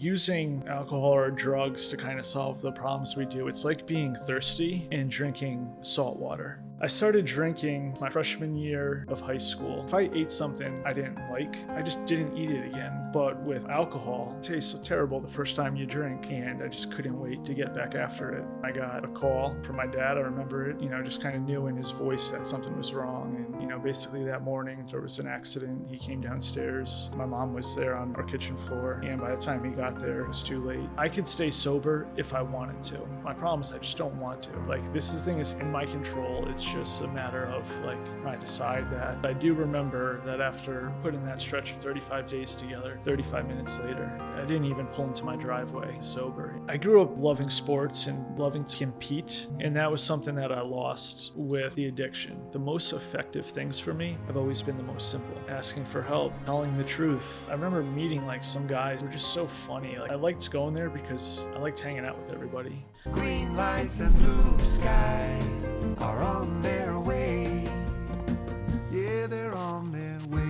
Using alcohol or drugs to kind of solve the problems we do, it's like being thirsty and drinking salt water. I started drinking my freshman year of high school. If I ate something I didn't like, I just didn't eat it again. But with alcohol, it tastes so terrible the first time you drink, and I just couldn't wait to get back after it. I got a call from my dad, I remember it, just kind of knew in his voice that something was wrong. And, basically that morning there was an accident. He came downstairs. My mom was there on our kitchen floor, and by the time he got there, it was too late. I could stay sober if I wanted to. My problem is I just don't want to. This thing is in my control. It's just a matter of I decide that. I do remember that after putting that stretch of 35 days together, 35 minutes later, I didn't even pull into my driveway sober. I grew up loving sports and loving to compete, and that was something that I lost with the addiction. The most effective things for me have always been the most simple. Asking for help, telling the truth. I remember meeting some guys who were just so funny. I liked going there because I liked hanging out with everybody. Green lights and blue skies are on their way. Yeah, they're on their way.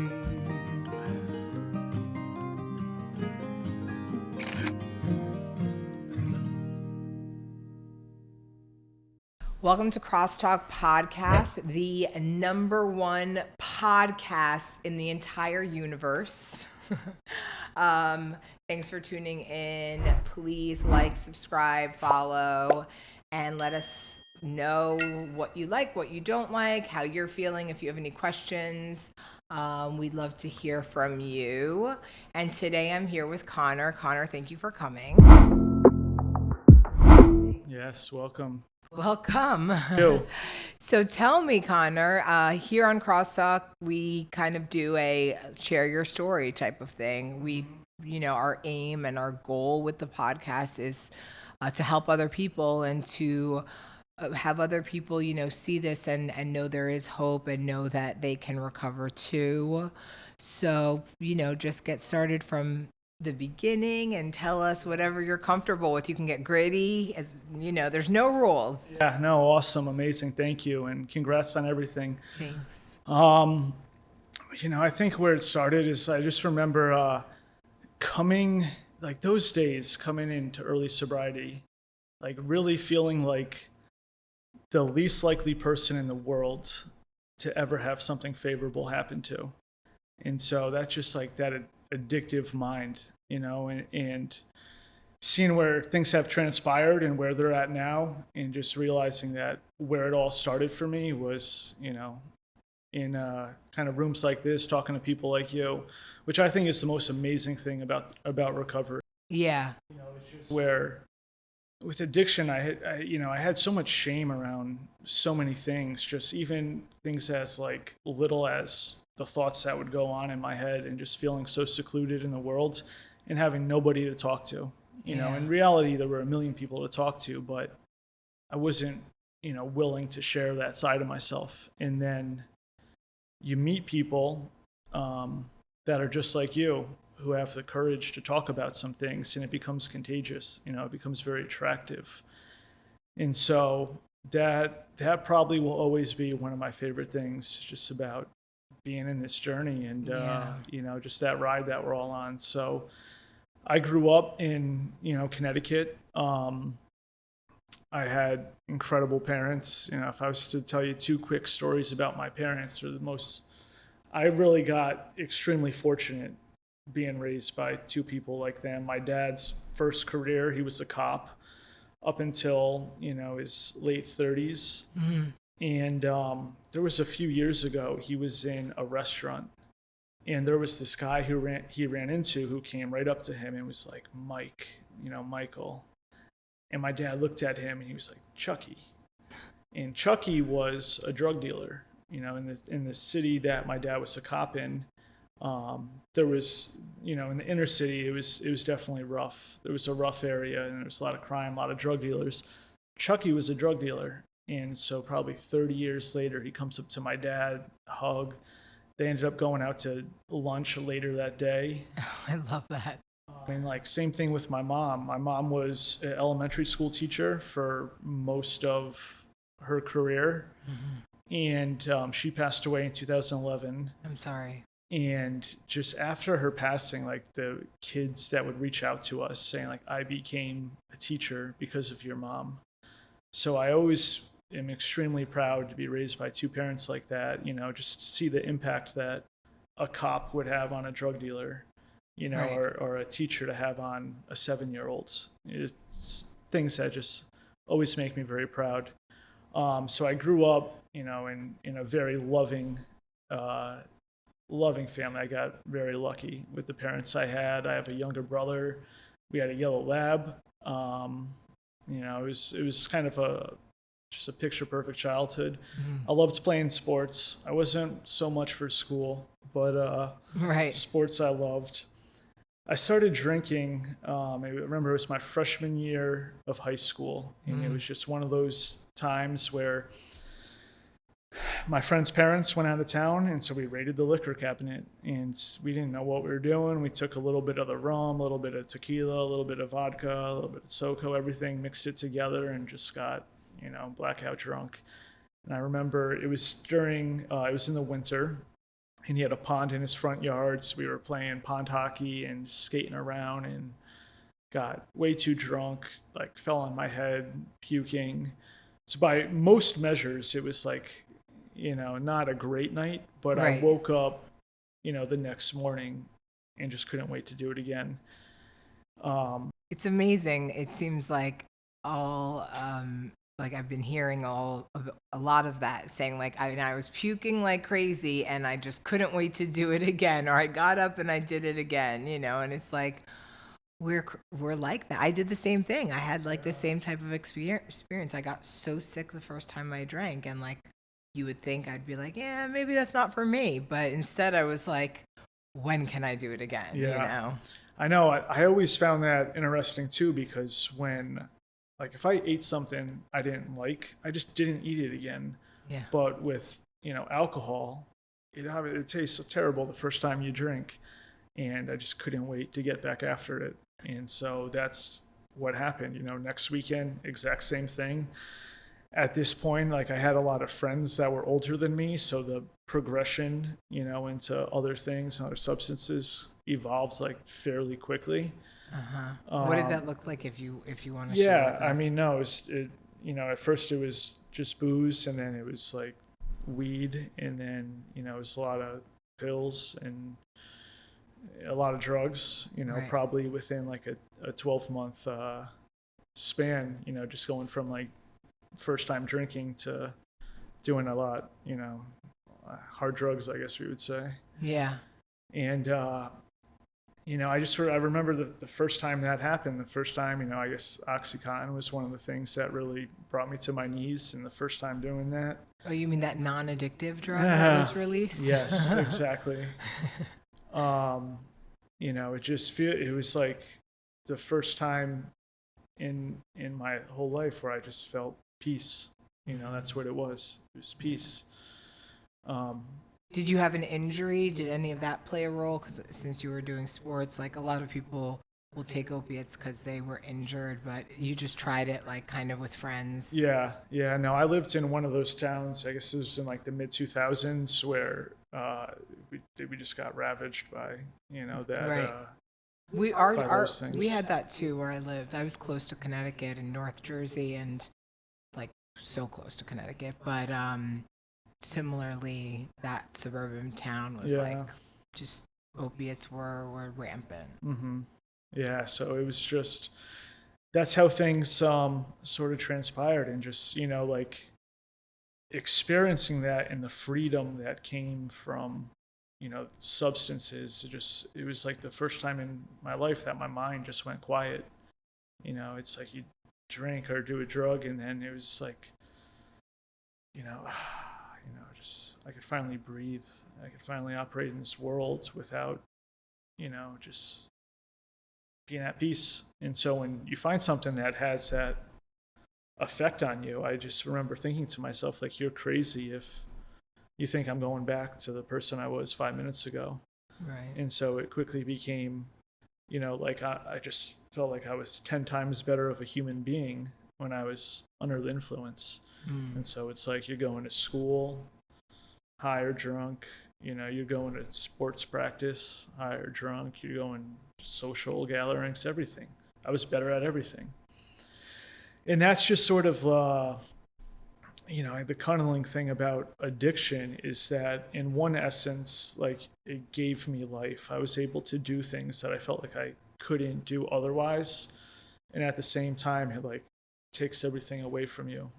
Welcome to Crosstalk Podcast, the #1 podcast in the entire universe. Thanks for tuning in. Please like, subscribe, follow, and let us know what you like, what you don't like, how you're feeling. If you have any questions, we'd love to hear from you. And today I'm here with Conor. Conor, thank you for coming. Yes, welcome. Welcome. Yo. So tell me, Conor, here on Crosstalk, we kind of do a share your story type of thing. Our aim and our goal with the podcast is to help other people and to have other people, see this and know there is hope and know that they can recover too. So, just get started from the beginning and tell us whatever you're comfortable with. You can get gritty, there's no rules. Yeah, no, awesome, amazing, thank you, and congrats on everything. Thanks. I think where it started is I just remember coming those days coming into early sobriety, really feeling like the least likely person in the world to ever have something favorable happen to. And so that's just that addictive mind, and seeing where things have transpired and where they're at now, and just realizing that where it all started for me was, in kind of rooms like this, talking to people like you, which I think is the most amazing thing about recovery. Yeah. It's just where with addiction, I had so much shame around so many things, just even things as little as the thoughts that would go on in my head, and just feeling so secluded in the world and having nobody to talk to. In reality, there were a million people to talk to, but I wasn't, willing to share that side of myself. And then you meet people that are just like you, who have the courage to talk about some things, and it becomes contagious. It becomes very attractive. And so that probably will always be one of my favorite things, just about being in this journey and, just that ride that we're all on. So I grew up in, Connecticut. I had incredible parents. If I was to tell you 2 quick stories about my parents, I really got extremely fortunate being raised by 2 people like them. My dad's first career, he was a cop up until, his late 30s. Mm-hmm. And there was a few years ago, he was in a restaurant, and there was this guy he ran into who came right up to him and was like, Mike, Michael. And my dad looked at him and he was like, Chucky. And Chucky was a drug dealer, in the city that my dad was a cop in. There was, in the inner city, it was definitely rough. There was a rough area, and there was a lot of crime, a lot of drug dealers. Chucky was a drug dealer. And so probably 30 years later, he comes up to my dad, hug. They ended up going out to lunch later that day. Oh, I love that. Same thing with my mom. My mom was an elementary school teacher for most of her career. Mm-hmm. And she passed away in 2011. I'm sorry. And just after her passing, like the kids that would reach out to us saying like, I became a teacher because of your mom. So I always am extremely proud to be raised by two parents like that, just to see the impact that a cop would have on a drug dealer, Right. or a teacher to have on a 7-year-old. It's things that just always make me very proud. So I grew up, in a very loving family. I got very lucky with the parents I had. I have a younger brother. We had a yellow lab. It was kind of just a picture perfect childhood. I loved playing sports. I wasn't so much for school, but Right. sports I loved. I started drinking. I remember it was my freshman year of high school, and it was just one of those times where my friend's parents went out of town, and so we raided the liquor cabinet, and we didn't know what we were doing. We took a little bit of the rum, a little bit of tequila, a little bit of vodka, a little bit of SoCo, everything, mixed it together, and just got, blackout drunk. And I remember it was it was in the winter, and he had a pond in his front yard, so we were playing pond hockey and skating around, and got way too drunk, like fell on my head, puking. So by most measures, it was like, not a great night, but I Right. woke up, the next morning and just couldn't wait to do it again. It's amazing. It seems like all like I've been hearing a lot of that saying like I was puking like crazy and I just couldn't wait to do it again, or I got up and I did it again, and it's like we're like that. I did the same thing. I had like the same type of experience. I got so sick the first time I drank, and like you would think I'd be like, yeah, maybe that's not for me, but instead I was like, when can I do it again? Yeah. I know. I always found that interesting too, because like, if I ate something I didn't like, I just didn't eat it again. Yeah. But with, alcohol, it tastes terrible the first time you drink. And I just couldn't wait to get back after it. And so that's what happened. Next weekend, exact same thing. At this point, like, I had a lot of friends that were older than me, so the progression, into other things and other substances evolved like fairly quickly. What did that look like if you want to share Yeah, with I us? mean, no, at first it was just booze, and then it was like weed, and then, it was a lot of pills and a lot of drugs, Right. probably within like a 12-month span, just going from like first time drinking to doing a lot, hard drugs, I guess we would say. Yeah. And, I remember the first time that happened. The first time, I guess Oxycontin was one of the things that really brought me to my knees. And the first time doing that. Oh, you mean that non-addictive drug that was released? Yes, exactly. It was like the first time in my whole life where I just felt peace. That's what it was. It was peace. Did you have an injury? Did any of that play a role? Because since you were doing sports, like a lot of people will take opiates because they were injured, but you just tried it like kind of with friends. Yeah, no, I lived in one of those towns. I guess it was in like the mid 2000s where we just got ravaged by that. Right. We by those things. we had that too where I lived. I was close to Connecticut in North Jersey, and like so close to Connecticut, but similarly that suburban town was like just opiates were rampant. Mm-hmm. Yeah, so it was just that's how things sort of transpired, and just like experiencing that and the freedom that came from substances. It was like the first time in my life that my mind just went quiet. It's like you drink or do a drug, and then it was like just I could finally breathe. I could finally operate in this world without just being at peace. And so when you find something that has that effect on you, I just remember thinking to myself, like, you're crazy if you think I'm going back to the person I was 5 minutes ago. Right. And so it quickly became, like I just felt like I was 10 times better of a human being when I was under the influence. And so it's like you're going to school, high or drunk, You're going to sports practice, high or drunk, you're going to social gatherings, everything. I was better at everything. And that's just sort of, the cunning thing about addiction is that in one essence, like it gave me life. I was able to do things that I felt like I couldn't do otherwise. And at the same time, it like takes everything away from you,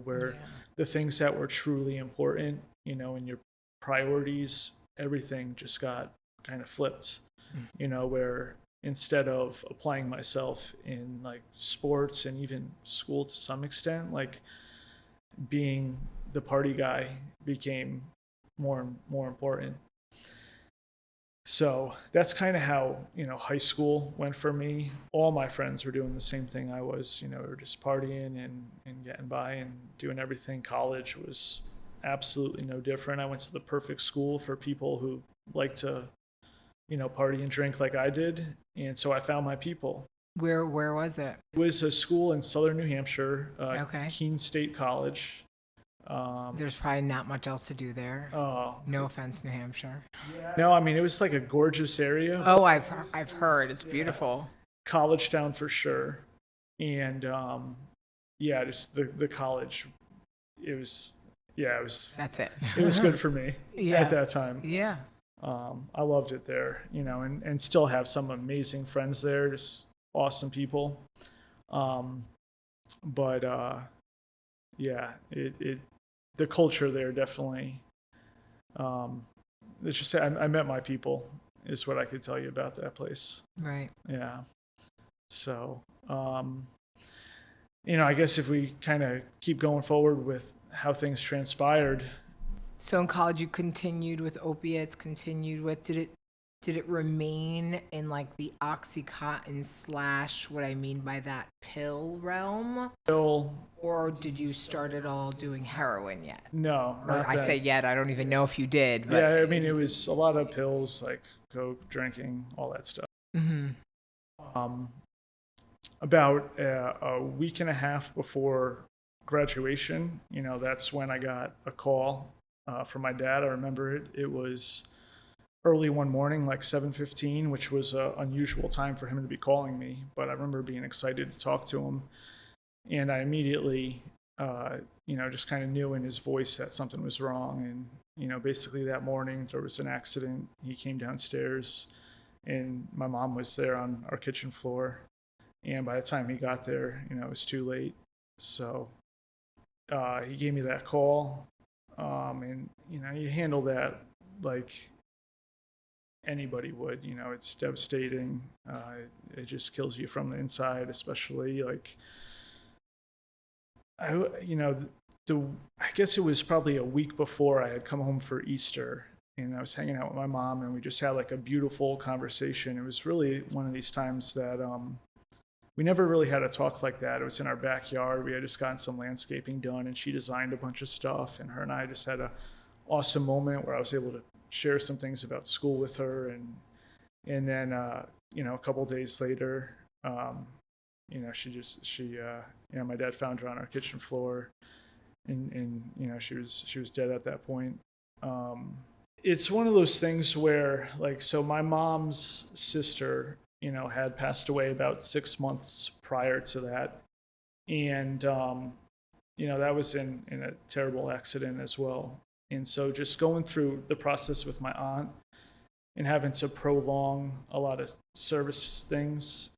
where the things that were truly important, in your priorities, everything just got kind of flipped, where instead of applying myself in like sports and even school to some extent, like being the party guy became more and more important. So that's kind of how, high school went for me. All my friends were doing the same thing I was, we were just partying and getting by and doing everything. College was absolutely no different. I went to the perfect school for people who like to, party and drink like I did. And so I found my people. Where was it? It was a school in southern New Hampshire, Okay. Keene State College. There's probably not much else to do there. No offense, New Hampshire. No, I mean, it was like a gorgeous area. Oh, I've heard. It's beautiful. College town for sure. And just the college, it was That's it. it was good for me Yeah. at that time. Yeah. I loved it there, and still have some amazing friends there, just awesome people. But the culture there definitely, let's just say I met my people is what I could tell you about that place. Right. Yeah. So, I guess if we kind of keep going forward with how things transpired. So in college, you continued with opiates. Did it remain in like the Oxycontin / what I mean by that pill realm? Or did you start it all doing heroin yet? No, Or not I that. say yet. I don't even know if you did. But... Yeah, I mean, it was a lot of pills, like coke, drinking, all that stuff. Mm-hmm. About a week and a half before graduation, that's when I got a call from my dad. I remember it. It was early one morning, like 7:15, which was an unusual time for him to be calling me. But I remember being excited to talk to him. And I immediately, just kind of knew in his voice that something was wrong. And, basically that morning there was an accident. He came downstairs and my mom was there on our kitchen floor. And by the time he got there, it was too late. So he gave me that call. And, you handle that like anybody would. It's devastating. It just kills you from the inside, especially like, I guess it was probably a week before I had come home for Easter, and I was hanging out with my mom, and we just had like a beautiful conversation. It was really one of these times that we never really had a talk like that. It was in our backyard. We had just gotten some landscaping done, and she designed a bunch of stuff, and her and I just had a awesome moment where I was able to share some things about school with her, and then a couple days later, my dad found her on our kitchen floor, and she was dead at that point. It's one of those things where, like, so my mom's sister, had passed away about 6 months prior to that, and that was in a terrible accident as well. And so just going through the process with my aunt and having to prolong a lot of service things.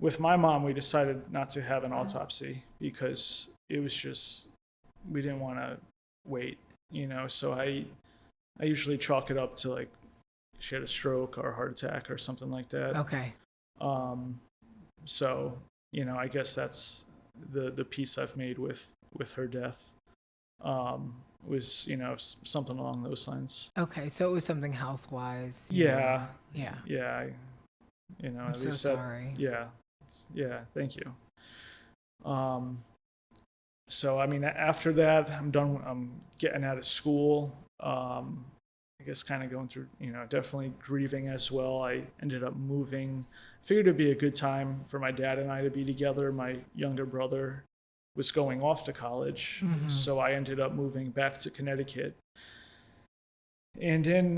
With my mom, we decided not to have an autopsy because it was just, we didn't want to wait, so I usually chalk it up to like she had a stroke or a heart attack or something like that. Okay. So, I guess that's the piece I've made with her death, was, something along those lines. Okay. So it was something health-wise. Yeah. Yeah. Yeah. I'm at so least sorry. Yeah. Thank you. So, I mean, after that, I'm done. I'm getting out of school. I guess kind of going through, definitely grieving as well. I ended up moving. Figured it'd be a good time for my dad and I to be together. My younger brother was going off to college. Mm-hmm. So I ended up moving back to Connecticut. And in,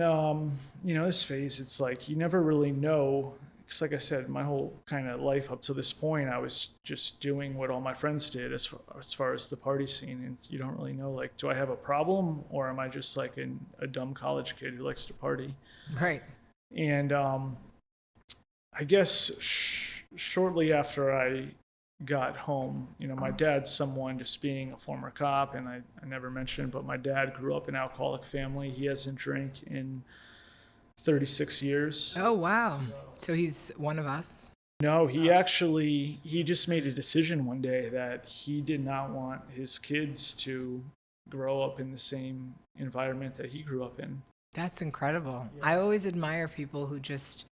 this phase, it's like you never really know. Because, like I said, my whole kind of life up to this point, I was just doing what all my friends did as far as the party scene. And you don't really know, like, do I have a problem or am I just like a dumb college kid who likes to party? Right. And I guess shortly after I got home, my dad's someone, just being a former cop, and I never mentioned, but my dad grew up in an alcoholic family. He hasn't drank in 36 years. Oh, wow. So he's one of us. No, he just made a decision one day that he did not want his kids to grow up in the same environment that he grew up in. That's incredible. I always admire people who just,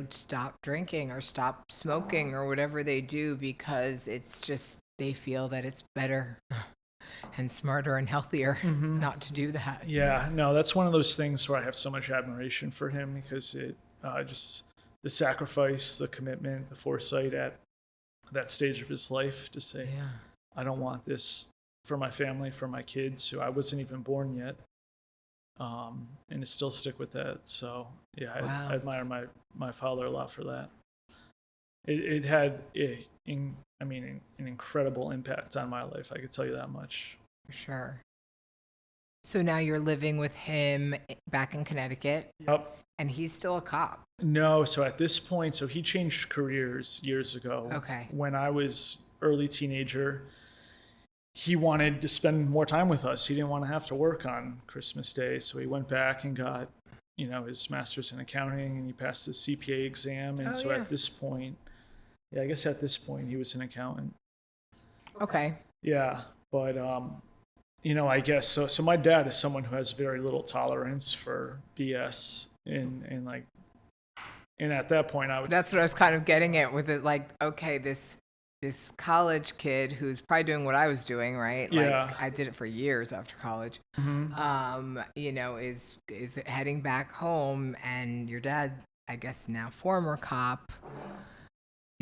stop drinking or stop smoking or whatever they do because it's just, they feel that it's better and smarter and healthier not to do that. Yeah, no, that's one of those things where I have so much admiration for him because it just the sacrifice, the commitment, the foresight at that stage of his life to say, I don't want this for my family, for my kids, who I wasn't even born yet. And to still stick with that. So yeah, Wow. I admire my father a lot for that. It had an incredible impact on my life. I could tell you that much. For sure. So now you're living with him back in Connecticut. Yep. And he's still a cop. No, so at this point, so he changed careers years ago. Okay. When I was early teenager, he wanted to spend more time with us. He didn't want to have to work on Christmas Day. So he went back and got, his master's in accounting, and he passed the CPA exam. And at this point, I guess at this point he was an accountant. Okay. Yeah. But, I guess, so my dad is someone who has very little tolerance for BS and at that point That's what I was kind of getting at with it. Like, okay, this college kid who's probably doing what I was doing, right? Yeah. Like I did it for years after college. Is heading back home, and your dad, I guess now former cop.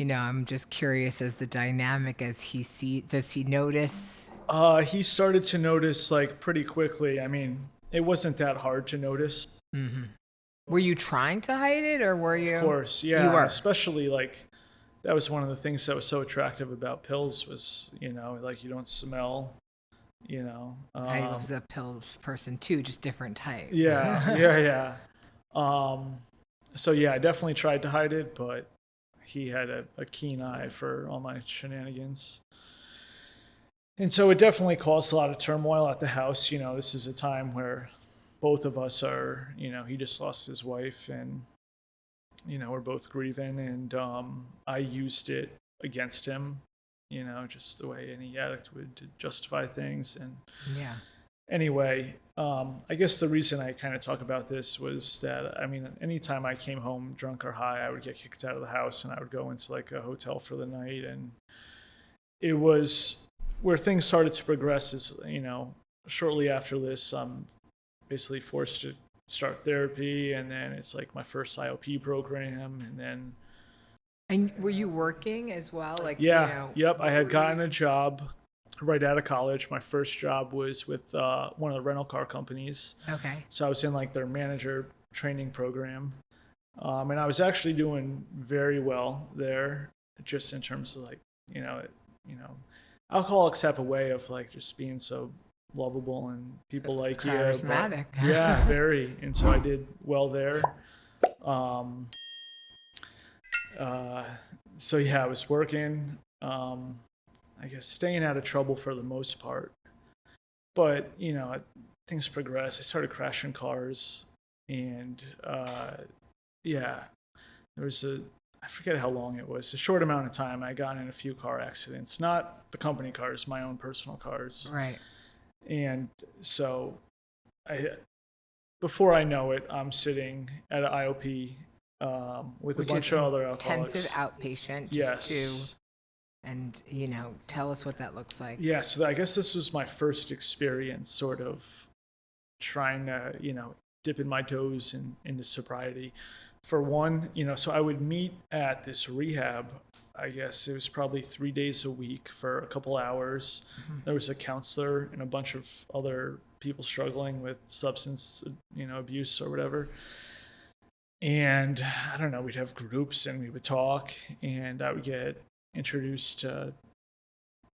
I'm just curious as the dynamic does he notice? He started to notice like pretty quickly. I mean, it wasn't that hard to notice. Mm-hmm. Were you trying to hide it, or were you? Of course, yeah. You were. Especially like that was one of the things that was so attractive about pills was, like you don't smell, I was a pill person too, just different type. Yeah. So yeah, I definitely tried to hide it, but he had a keen eye for all my shenanigans. And so it definitely caused a lot of turmoil at the house. This is a time where both of us are, he just lost his wife, and we're both grieving, and I used it against him, just the way any addict would, to justify things. And anyway, I guess the reason I kind of talk about this was that, anytime I came home drunk or high, I would get kicked out of the house and I would go into like a hotel for the night. And it was where things started to progress is, shortly after this, I'm basically forced to start therapy, and then it's like my first IOP program, and then. And were you working as well? Like, Yep. I had gotten a job right out of college. My first job was with one of the rental car companies. Okay. So I was in like their manager training program, and I was actually doing very well there, just in terms of like, alcoholics have a way of like just being so lovable and people like you. Charismatic. Yeah, very. And so I did well there. So yeah, I was working, I guess staying out of trouble for the most part. But, things progressed. I started crashing cars, and there was I forget how long it was, a short amount of time. I got in a few car accidents, not the company cars, my own personal cars. Right. And so before I know it, I'm sitting at an IOP with a bunch of other alcoholics. Intensive outpatient. Yes. And, tell us what that looks like. Yeah, so I guess this was my first experience sort of trying to, dipping my toes into sobriety. For one, so I would meet at this rehab. I guess it was probably 3 days a week for a couple hours. Mm-hmm. There was a counselor and a bunch of other people struggling with substance, abuse or whatever. And I don't know, we'd have groups and we would talk, and I would get introduced to,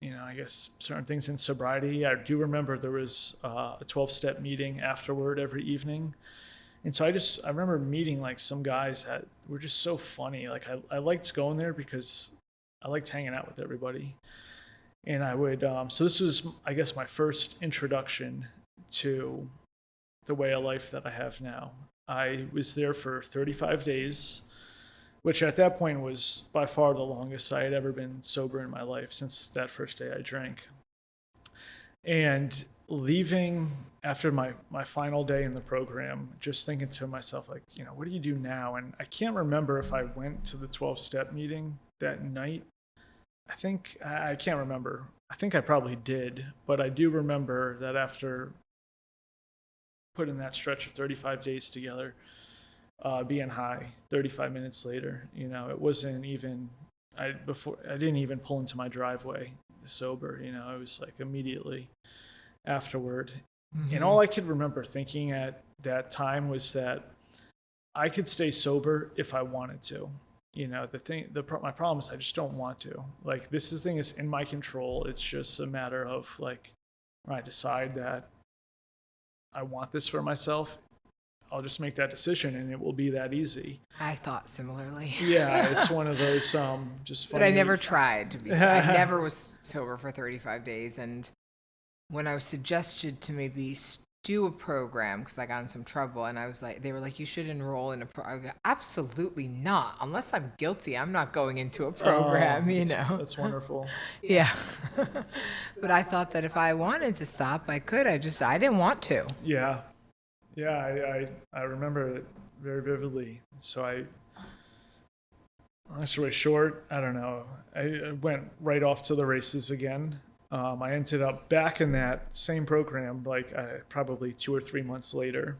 I guess certain things in sobriety. I do remember there was a 12-step meeting afterward every evening. And so I remember meeting like some guys that were just so funny. Like I liked going there because I liked hanging out with everybody. And I would, so this was, I guess, my first introduction to the way of life that I have now. I was there for 35 days, which at that point was by far the longest I had ever been sober in my life since that first day I drank. And leaving after my final day in the program, just thinking to myself, like, what do you do now? And I can't remember if I went to the 12-step meeting that night. I can't remember. I think I probably did, but I do remember that after putting that stretch of 35 days together, being high 35 minutes later, it wasn't even, I didn't even pull into my driveway sober, it was like immediately afterward. Mm-hmm. And all I could remember thinking at that time was that I could stay sober if I wanted to. My problem is I just don't want to. Like, this thing is in my control. It's just a matter of like, when I decide that I want this for myself, I'll just make that decision and it will be that easy. I thought similarly. Yeah, it's one of those just funny. But I never tried to be I never was sober for 35 days. And when I was suggested to maybe do a program, because I got in some trouble, and they were like, you should enroll in a program. I go, absolutely not. Unless I'm guilty, I'm not going into a program, That's wonderful. Yeah. But I thought that if I wanted to stop, I could. I didn't want to. Yeah. Yeah, I remember it very vividly. So long story short, I don't know. I went right off to the races again. I ended up back in that same program, like probably 2 or 3 months later.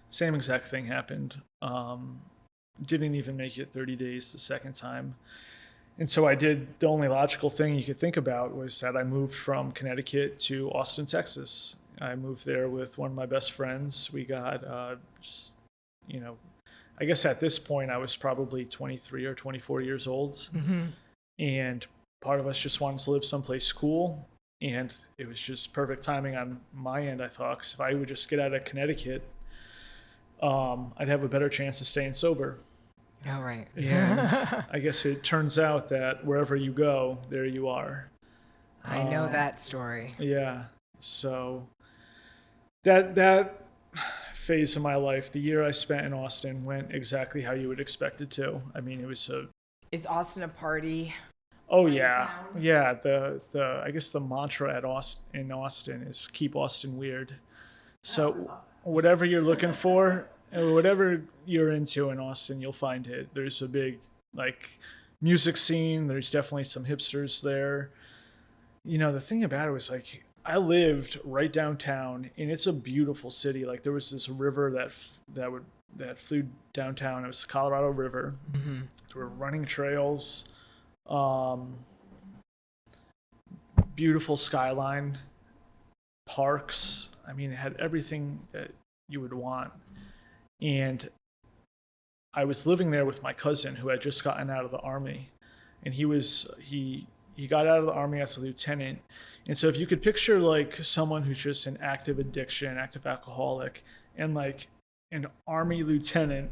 Same exact thing happened. Didn't even make it 30 days the second time. And so I did, the only logical thing you could think about was that I moved from Connecticut to Austin, Texas. I moved there with one of my best friends. We got, I guess at this point I was probably 23 or 24 years old. Mm-hmm. And part of us just wanted to live someplace cool, and it was just perfect timing on my end, I thought, because if I would just get out of Connecticut, I'd have a better chance of staying sober. Oh, right. And I guess it turns out that wherever you go, there you are. I know that story. Yeah. So that phase of my life, the year I spent in Austin, went exactly how you would expect it to. I mean, it was Is Austin a party? Oh yeah, yeah. I guess the mantra in Austin is keep Austin weird. So whatever you're looking for, whatever you're into in Austin, you'll find it. There's a big music scene. There's definitely some hipsters there. The thing about it was I lived right downtown, and it's a beautiful city. Like, there was this river that flew downtown. It was the Colorado River. Mm-hmm. There were running trails. Beautiful skyline, parks. I mean, it had everything that you would want. And I was living there with my cousin who had just gotten out of the Army, and he got out of the Army as a lieutenant. And so if you could picture someone who's just an active addiction, active alcoholic, and an Army lieutenant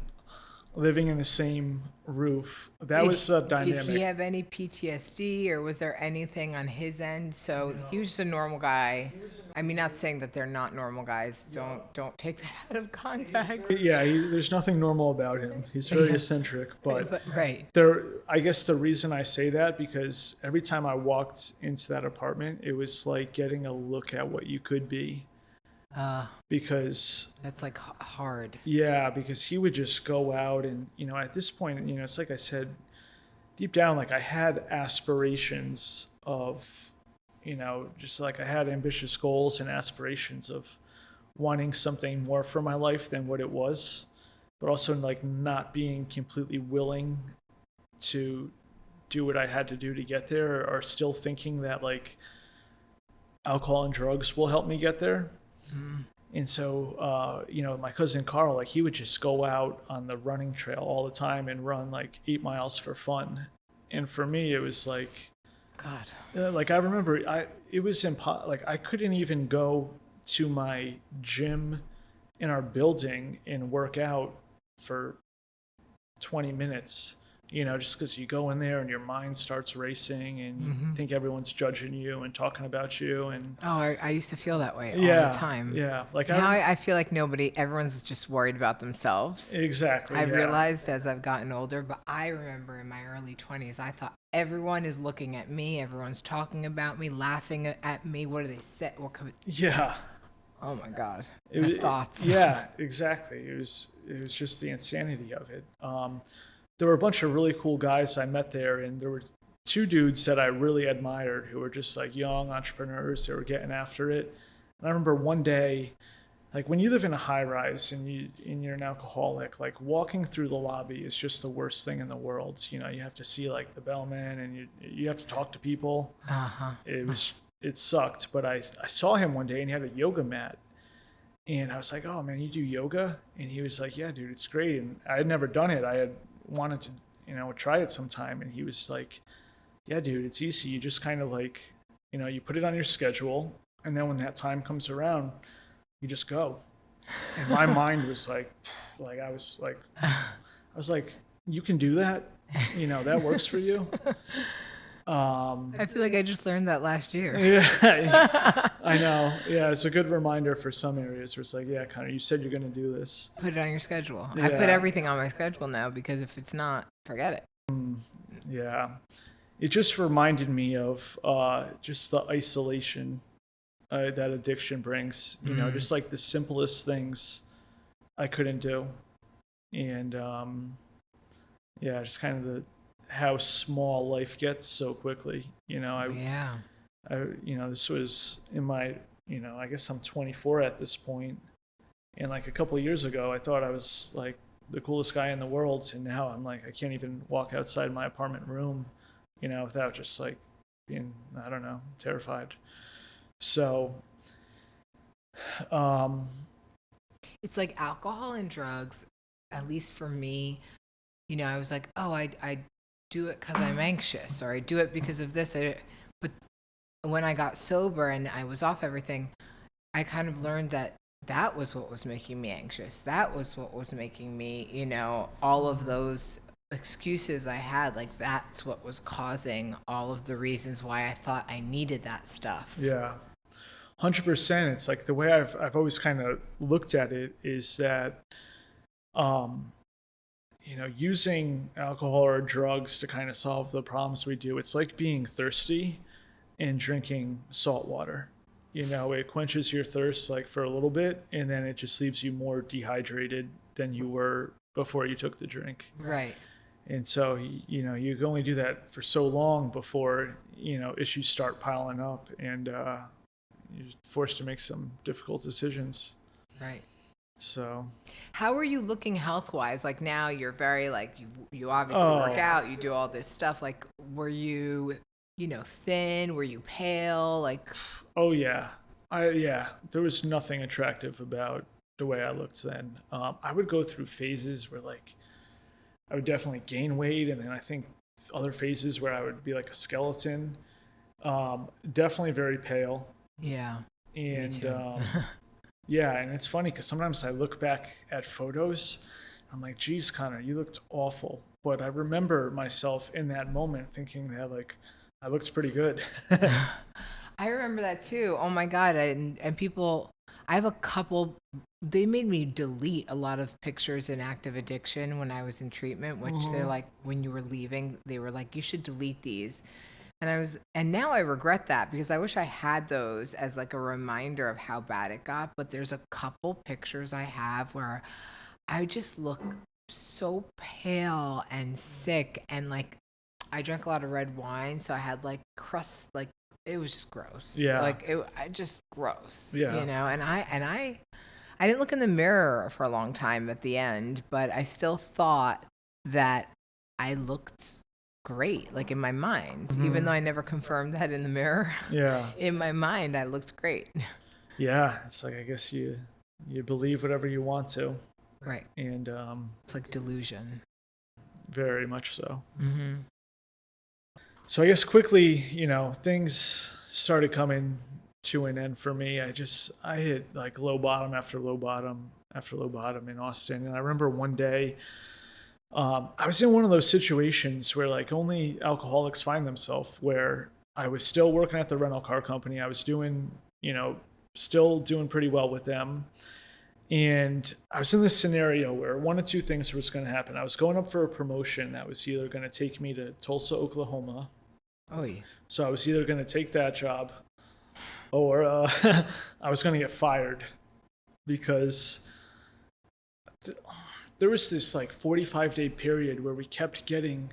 living in the same roof, that was the dynamic. Did he have any PTSD, or was there anything on his end? So he was just a normal guy. I mean, not saying that they're not normal guys. Don't take that out of context. Yeah, there's nothing normal about him. He's very eccentric, but right. I guess the reason I say that, because every time I walked into that apartment, it was like getting a look at what you could be. Because that's hard. Yeah, because he would just go out and, at this point, it's like I said, deep down, I had aspirations of, just I had ambitious goals and aspirations of wanting something more for my life than what it was, but also not being completely willing to do what I had to do to get there, or still thinking that alcohol and drugs will help me get there. And so, my cousin Carl, like he would just go out on the running trail all the time and run like 8 miles for fun. And for me, it was like, God. like I remember, it was like I couldn't even go to my gym in our building and work out for 20 minutes. Just because you go in there and your mind starts racing and you think everyone's judging you and talking about you. And Oh, I used to feel that way all yeah, the time. yeah. Like Now I feel like everyone's just worried about themselves. exactly. I've yeah. realized as I've gotten older, but I remember in my early 20s, I thought everyone is looking at me, everyone's talking about me, laughing at me. What do they say? Yeah. Oh my God. It My was- thoughts. Yeah, exactly. It was just the insanity of it. There were a bunch of really cool guys I met there, and there were two dudes that I really admired who were just like young entrepreneurs. They were getting after it. And I remember one day, like when you live in a high rise and you're an alcoholic, like walking through the lobby is just the worst thing in the world. You have to see like the bellman and you have to talk to people. Uh-huh. It sucked, but I saw him one day and he had a yoga mat. And I was like, oh man, you do yoga? And he was like, yeah, dude, it's great. And I had never done it. I had wanted to, try it sometime. And he was like, yeah, dude, it's easy. You just kind of like, you put it on your schedule. And then when that time comes around, you just go. And my mind was like, I was like, you can do that? That works for you? I feel like I just learned that last year. Yeah, I know. Yeah, it's a good reminder for some areas where it's like, yeah, Connor, you said you're going to do this. Put it on your schedule. Yeah. I put everything on my schedule now because if it's not, forget it. Yeah. It just reminded me of just the isolation that addiction brings, just like the simplest things I couldn't do. And yeah, just kind of how small life gets so quickly. Yeah. This was in my, I guess I'm 24 at this point. And like a couple of years ago, I thought I was like the coolest guy in the world. And now I'm like, I can't even walk outside my apartment room, without just like being, I don't know, terrified. So, It's like alcohol and drugs, at least for me, I was like, oh, I do it because I'm anxious, or I do it because of this. But when I got sober and I was off everything, I kind of learned that was what was making me anxious. That was what was making me, all of those excuses I had, like that's what was causing all of the reasons why I thought I needed that stuff. yeah. 100%. It's like the way I've always kind of looked at it is that, using alcohol or drugs to kind of solve the problems we do, it's like being thirsty and drinking salt water. It quenches your thirst like for a little bit, and then it just leaves you more dehydrated than you were before you took the drink. Right. And so, you can only do that for so long before, issues start piling up and you're forced to make some difficult decisions. Right. So how are you looking health-wise? Like now you're very like you obviously work out, you do all this stuff. Like were you, thin? Were you pale? Like oh yeah. There was nothing attractive about the way I looked then. I would go through phases where like I would definitely gain weight, and then I think other phases where I would be like a skeleton. Definitely very pale. Yeah. And yeah, and it's funny because sometimes I look back at photos, I'm like, geez, Connor, you looked awful. But I remember myself in that moment thinking that like I looked pretty good. I remember that too. Oh my God. And people, I have a couple, they made me delete a lot of pictures in active addiction when I was in treatment, which they're like, when you were leaving, they were like, you should delete these. And now I regret that because I wish I had those as like a reminder of how bad it got. But there's a couple pictures I have where I just look so pale and sick. And like, I drank a lot of red wine. So I had like crust, like it was just gross. Yeah. Like just gross, Yeah. and I didn't look in the mirror for a long time at the end, but I still thought that I looked great, like in my mind, even though I never confirmed that in the mirror. Yeah. In my mind, I looked great. Yeah, it's like I guess you believe whatever you want to, Right. and It's like delusion. very much so. Mm-hmm. So I guess quickly, things started coming to an end for me. I hit like low bottom after low bottom after low bottom in Austin, and I remember one day. I was in one of those situations where like only alcoholics find themselves, where I was still working at the rental car company. I was doing, still doing pretty well with them. And I was in this scenario where one of two things was going to happen. I was going up for a promotion that was either going to take me to Tulsa, Oklahoma. Oh, yeah. So I was either going to take that job or I was going to get fired because there was this like 45-day period where we kept getting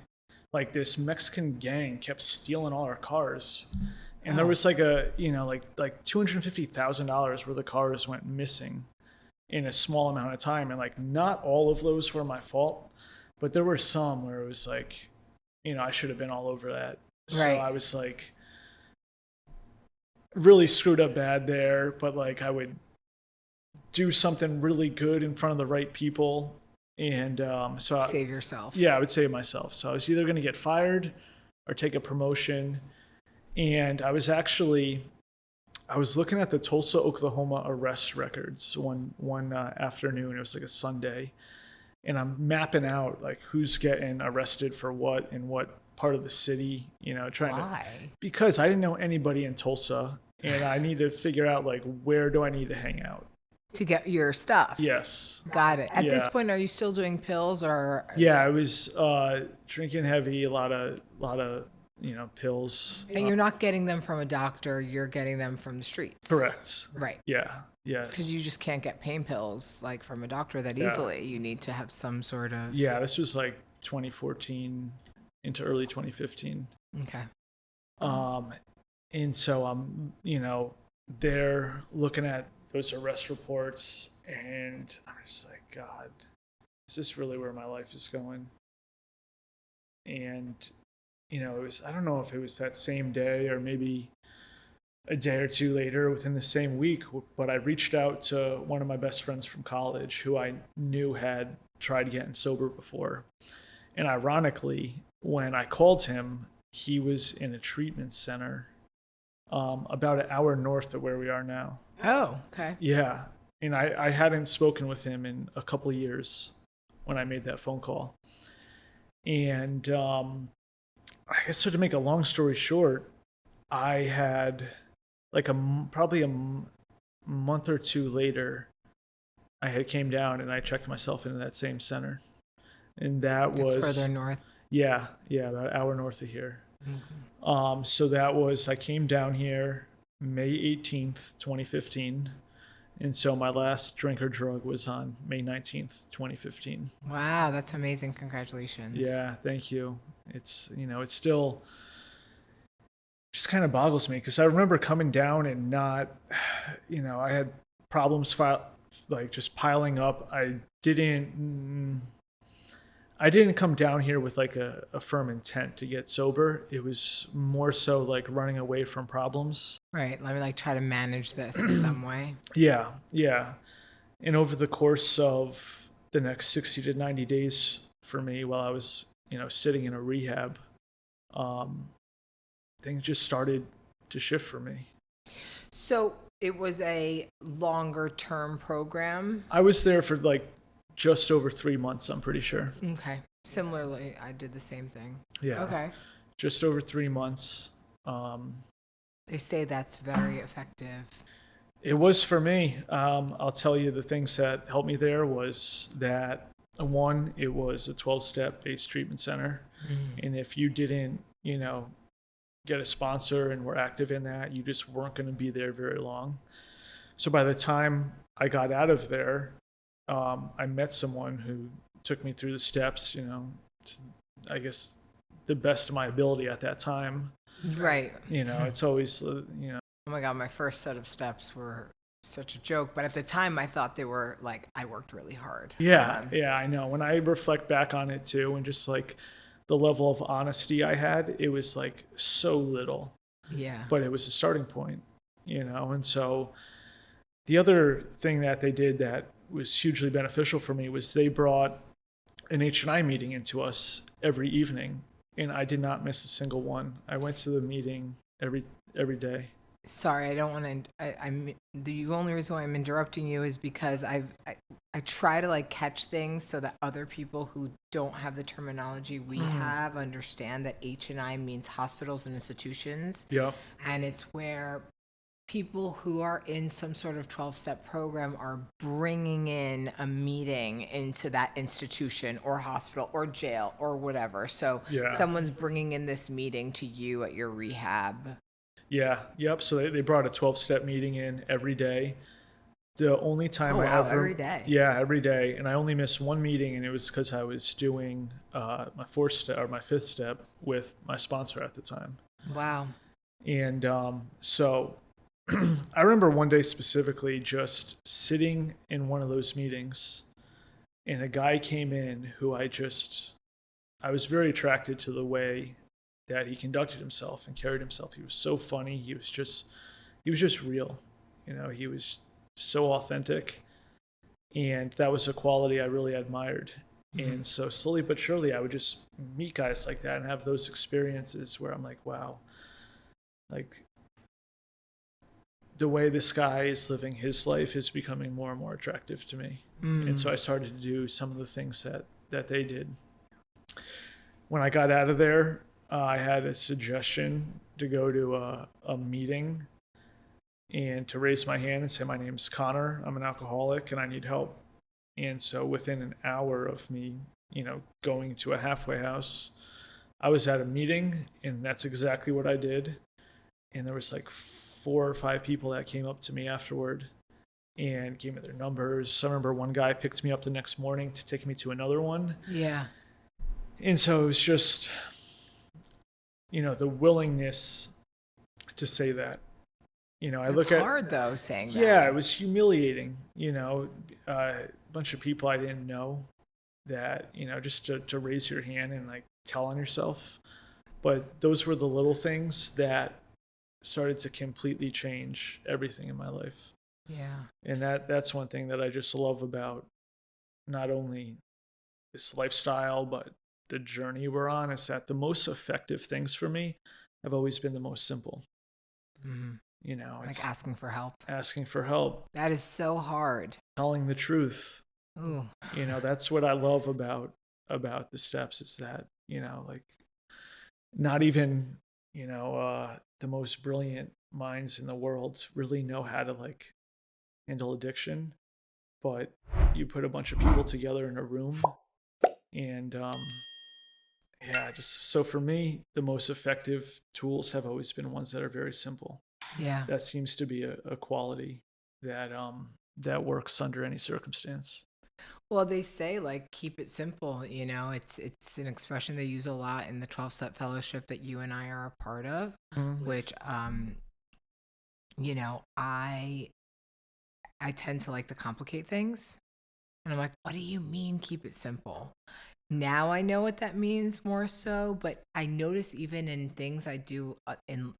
like this Mexican gang kept stealing all our cars. And there was like a, like $250,000 worth of cars went missing in a small amount of time. And like, not all of those were my fault, but there were some where it was like, I should have been all over that. So Right. I was like really screwed up bad there, but like I would do something really good in front of the right people. And Save yourself. yeah, I would save myself. So I was either going to get fired or take a promotion. And I was looking at the Tulsa, Oklahoma arrest records one afternoon. It was like a Sunday. And I'm mapping out like who's getting arrested for what in what part of the city, because I didn't know anybody in Tulsa, and I need to figure out like where do I need to hang out. To get your stuff. Yes. Got it. At this Yeah. point, are you still doing pills or? Yeah, I was drinking heavy, a lot of pills. And you're not getting them from a doctor, you're getting them from the streets. Correct. Right. Yeah. Yes. Because you just can't get pain pills like from a doctor that Yeah. easily. You need to have some sort of. Yeah, this was like 2014 into early 2015. Okay. And so I'm, there looking at those arrest reports, and I'm just like, God, is this really where my life is going? And, I don't know if it was that same day or maybe a day or two later within the same week, but I reached out to one of my best friends from college who I knew had tried getting sober before. And ironically, when I called him, he was in a treatment center about an hour north of where we are now. Oh, okay. Yeah. And I hadn't spoken with him in a couple of years when I made that phone call. And I guess so, to make a long story short, I had like probably a month or two later, I had came down and I checked myself into that same center. And It's was further north. Yeah, about an hour north of here. Mm-hmm. So I came down here May 18th, 2015. And so my last drink or drug was on May 19th, 2015. Wow, that's amazing. Congratulations. Yeah, thank you. It's, it's still just kind of boggles me because I remember coming down and not, I had problems like just piling up. I didn't come down here with like a firm intent to get sober. It was more so like running away from problems. Right. Let me like try to manage this in some way. Yeah. And over the course of the next 60 to 90 days for me, while I was, sitting in a rehab, things just started to shift for me. So it was a longer term program. I was there for like just over 3 months, I'm pretty sure. Okay. Similarly, I did the same thing. Yeah. Okay. Just over 3 months. They say that's very effective. It was for me. I'll tell you the things that helped me there was that, one, it was a 12-step based treatment center. Mm. And if you didn't, get a sponsor and were active in that, you just weren't going to be there very long. So by the time I got out of there, I met someone who took me through the steps, I guess the best of my ability at that time. Right. It's always, Oh my God, my first set of steps were such a joke. But at the time, I thought they were like, I worked really hard. Yeah, I know. When I reflect back on it too, and just like the level of honesty I had, it was like so little. Yeah. But it was a starting point, and so the other thing that they did that was hugely beneficial for me was they brought an H&I meeting into us every evening, and I did not miss a single one. I went to the meeting every day. Sorry, I don't want to. I'm the only reason why I'm interrupting you is because I try to like catch things so that other people who don't have the terminology we have understand that H&I means hospitals and institutions. Yeah. And it's where people who are in some sort of 12-step program are bringing in a meeting into that institution or hospital or jail or whatever. So Yeah. someone's bringing in this meeting to you at your rehab. Yeah. Yep. So they brought a 12-step meeting in every day. The only time Oh, I wow, ever every day. Yeah, every day, and I only missed one meeting, and it was because I was doing my my fifth step with my sponsor at the time. Wow. And so I remember one day specifically just sitting in one of those meetings, and a guy came in who I was very attracted to the way that he conducted himself and carried himself. He was so funny. He was just real. He was so authentic. And that was a quality I really admired. And so slowly but surely, I would just meet guys like that and have those experiences where I'm like, wow, like the way this guy is living his life is becoming more and more attractive to me. And so I started to do some of the things that they did. When I got out of there, I had a suggestion to go to a meeting and to raise my hand and say, my name's Connor, I'm an alcoholic and I need help. And so within an hour of me, going to a halfway house, I was at a meeting, and that's exactly what I did. And there was like 4 or 5 people that came up to me afterward and gave me their numbers. I remember one guy picked me up the next morning to take me to another one. Yeah. And so it was just, the willingness to say that. I look at hard though saying that. Yeah, it was humiliating. A bunch of people I didn't know that just to raise your hand and like tell on yourself. But those were the little things that started to completely change everything in my life. Yeah. And that's one thing that I just love about not only this lifestyle but the journey we're on, is that the most effective things for me have always been the most simple. Like asking for help. Asking for help. That is so hard. Telling the truth. Ooh. That's what I love about the steps, is that, like not even, the most brilliant minds in the world really know how to like handle addiction, but you put a bunch of people together in a room and, just so for me, the most effective tools have always been ones that are very simple. Yeah. That seems to be a quality that works under any circumstance. Well, they say like keep it simple. It's an expression they use a lot in the 12-step fellowship that you and I are a part of, which I tend to like to complicate things, and I'm like, what do you mean keep it simple? Now I know what that means more so, but I notice even in things I do in,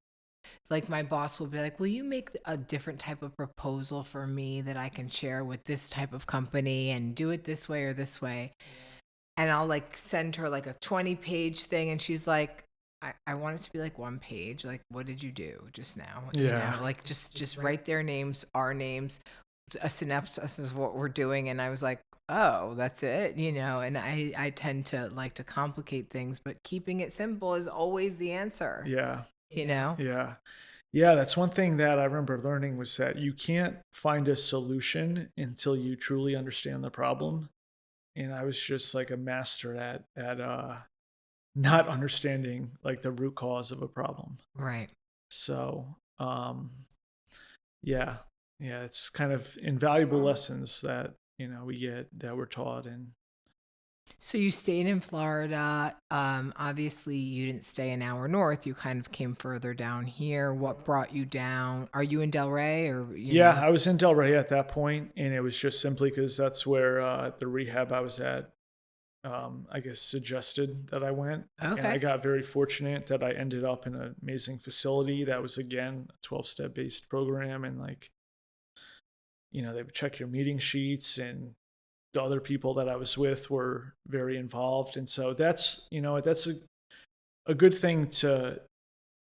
like, my boss will be like, will you make a different type of proposal for me that I can share with this type of company and do it this way or this way? And I'll like send her like a 20-page thing, and she's like, I want it to be like 1 page. Like, what did you do just now? Like just write their names, our names, a synopsis of what we're doing. And I was like, oh, that's it, and I tend to like to complicate things, but keeping it simple is always the answer. Yeah. Yeah, that's one thing that I remember learning, was that you can't find a solution until you truly understand the problem. And I was just like a master at not understanding like the root cause of a problem. Right. So it's kind of invaluable lessons that we get, that we're taught. And so you stayed in Florida. Obviously, you didn't stay an hour north. You kind of came further down here. What brought you down? Are you in Delray or? I was in Delray at that point, and it was just simply because that's where the rehab I was at, I guess, suggested that I went. Okay. And I got very fortunate that I ended up in an amazing facility that was, again, a 12-step based program, and like they would check your meeting sheets, and the other people that I was with were very involved. And so that's a good thing to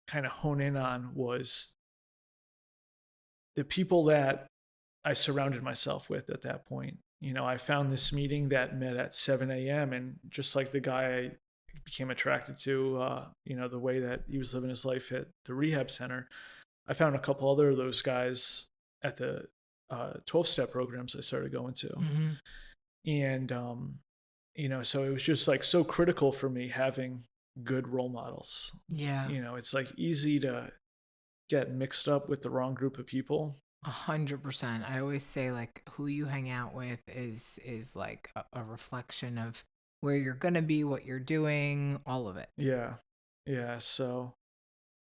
kind of hone in on, was the people that I surrounded myself with at that point. I found this meeting that met at 7 a.m. and just like the guy I became attracted to, the way that he was living his life at the rehab center, I found a couple other of those guys at the 12-step programs I started going to. Mm-hmm. And, so it was just like so critical for me having good role models. Yeah. It's like easy to get mixed up with the wrong group of people. 100%. I always say, like, who you hang out with is like a reflection of where you're gonna be, what you're doing, all of it. Yeah. So,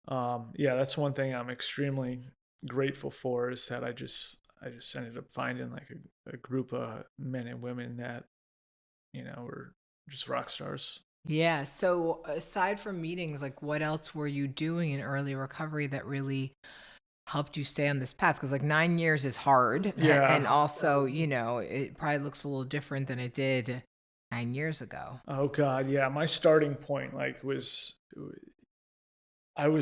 that's one thing I'm extremely grateful for, is that I just ended up finding like a group of men and women that, were just rock stars. Yeah. So aside from meetings, like, what else were you doing in early recovery that really helped you stay on this path? Because like 9 years is hard. Yeah. And also, it probably looks a little different than it did 9 years ago. Oh God. Yeah. My starting point I was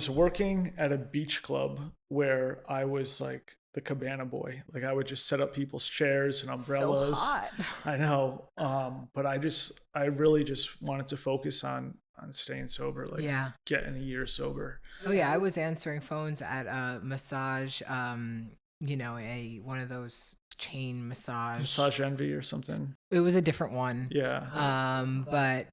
working at a beach club where I was like the cabana boy. Like I would just set up people's chairs and umbrellas. So hot. I know. But I really just wanted to focus on staying sober, like getting a year sober. Oh yeah, I was answering phones at a massage, one of those chain Massage Envy or something. It was a different one. Yeah. But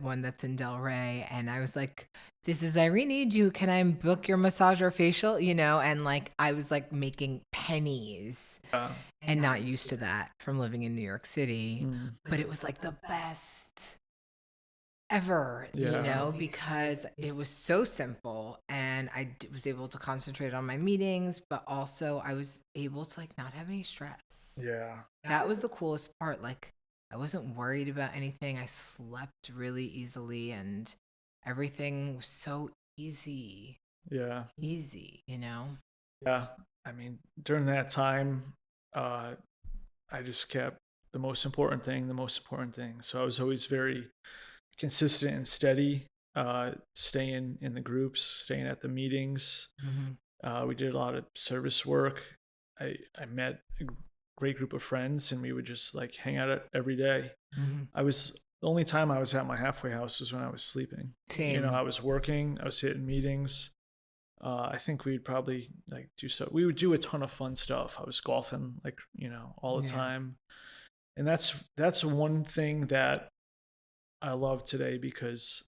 one that's in Delray, and I was like, "This is Irene. Can I book your massage or facial?" And like I was like making pennies, and not used to that from living in New York City. But it was like the best ever, because it was so simple, and I was able to concentrate on my meetings, but also I was able to like not have any stress. Yeah. That was the coolest part. Like I wasn't worried about anything. I slept really easily, and everything was so easy. Yeah. Easy. Yeah. I mean, during that time, I just kept the most important thing. So I was always very consistent and steady, staying in the groups, staying at the meetings. We did a lot of service work. I met a great group of friends, and we would just like hang out every day. The only time I was at my halfway house was when I was sleeping. Same. I was working, I was hitting meetings. I think we'd probably like we would do a ton of fun stuff. I was golfing like, all the time. And that's one thing that I love today, because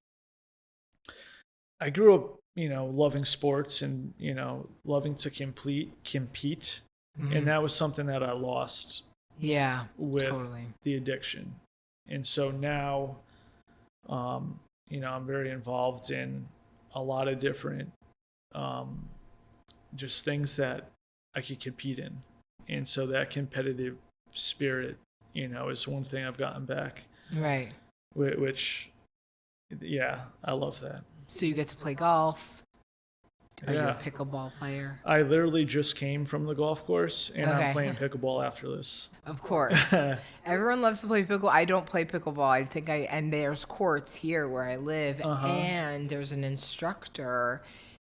I grew up, loving sports and, loving to compete. And that was something that I lost with the addiction. And so now, I'm very involved in a lot of different, just things that I could compete in. And so that competitive spirit, is one thing I've gotten back. Right. Which, I love that. So you get to play golf. Are you a pickleball player? I literally just came from the golf course, and I'm playing pickleball after this. Of course. Everyone loves to play pickleball. I don't play pickleball. And there's courts here where I live, and there's an instructor.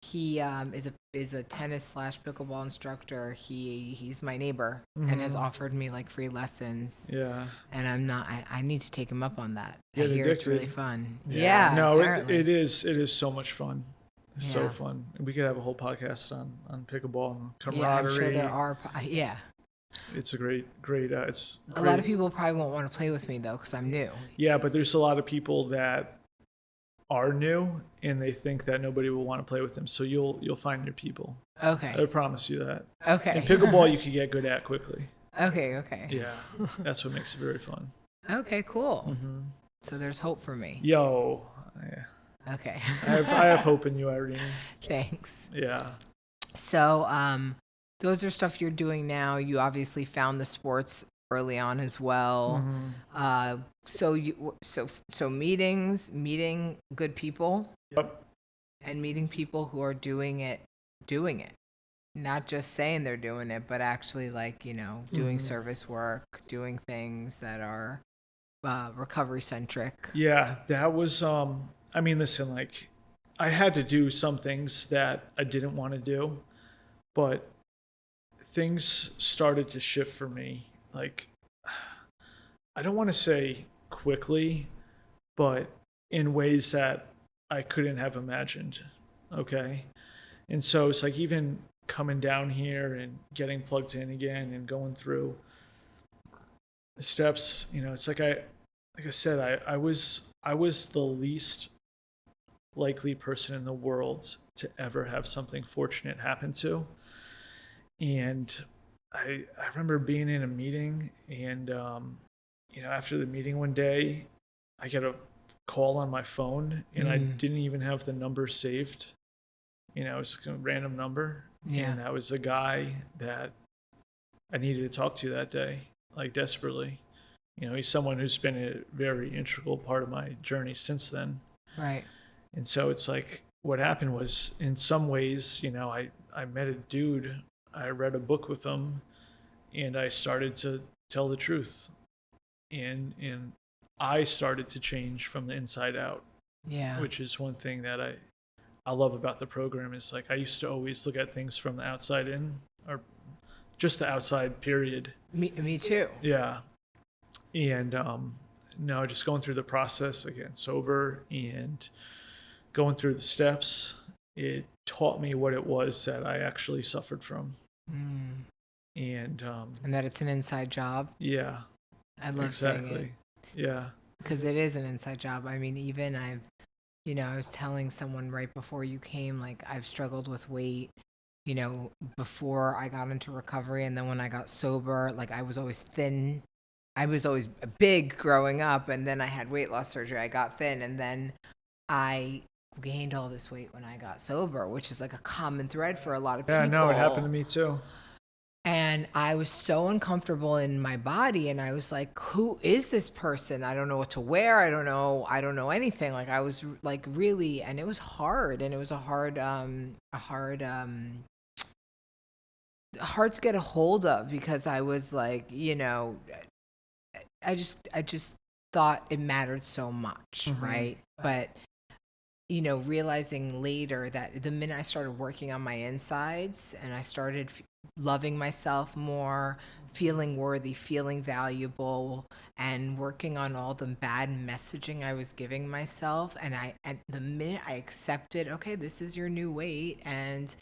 He is a tennis / pickleball instructor. He's my neighbor and has offered me like free lessons. Yeah. And I need to take him up on that. I hear it's really fun. Yeah. No, it is so much fun. So fun. We could have a whole podcast on pickleball and camaraderie. Yeah, I'm sure there are. It's a great. It's a lot of people probably won't want to play with me though, because I'm new. Yeah, but there's a lot of people that are new, and they think that nobody will want to play with them. So you'll find your people. Okay. I promise you that. Okay. And pickleball, you can get good at quickly. Okay. Yeah, that's what makes it very fun. Okay, cool. So there's hope for me. Yo. Yeah. Okay. I have hope in you, Irene. Thanks. Yeah. So, those are stuff you're doing now. You obviously found the sports early on as well. So meetings, meeting good people. Yep. And meeting people who are doing it, not just saying they're doing it, but actually like, doing service work, doing things that are recovery centric. Yeah, that was I mean, listen, like I had to do some things that I didn't want to do, but things started to shift for me. Like I don't want to say quickly, but in ways that I couldn't have imagined. Okay. And so it's like even coming down here and getting plugged in again and going through the steps, it's like I said, I was the least likely person in the world to ever have something fortunate happen to. And I remember being in a meeting and after the meeting one day, I get a call on my phone and I didn't even have the number saved. It was a random number. Yeah. And that was a guy that I needed to talk to that day, like desperately. He's someone who's been a very integral part of my journey since then. Right. And so it's like what happened was in some ways, I met a dude, I read a book with him and I started to tell the truth. And I started to change from the inside out. Yeah. Which is one thing that I love about the program is like I used to always look at things from the outside in or just the outside period. Me too. Yeah. And no, just going through the process again, sober and going through the steps, it taught me what it was that I actually suffered from. And that it's an inside job. Yeah. I love saying it. Yeah. Because it is an inside job. I mean, even I was telling someone right before you came, like I've struggled with weight, before I got into recovery. And then when I got sober, like I was always thin. I was always big growing up. And then I had weight loss surgery. I got thin. And then I gained all this weight when I got sober, which is like a common thread for a lot of people. Yeah, no, it happened to me too. And I was so uncomfortable in my body. And I was like, who is this person? I don't know what to wear. I don't know anything. Like I was like really, and it was hard. And it was hard to get a hold of because I was like, I just thought it mattered so much. Right. But, realizing later that the minute I started working on my insides and I started loving myself more, feeling worthy, feeling valuable, and working on all the bad messaging I was giving myself. And the minute I accepted, okay, this is your new weight. And,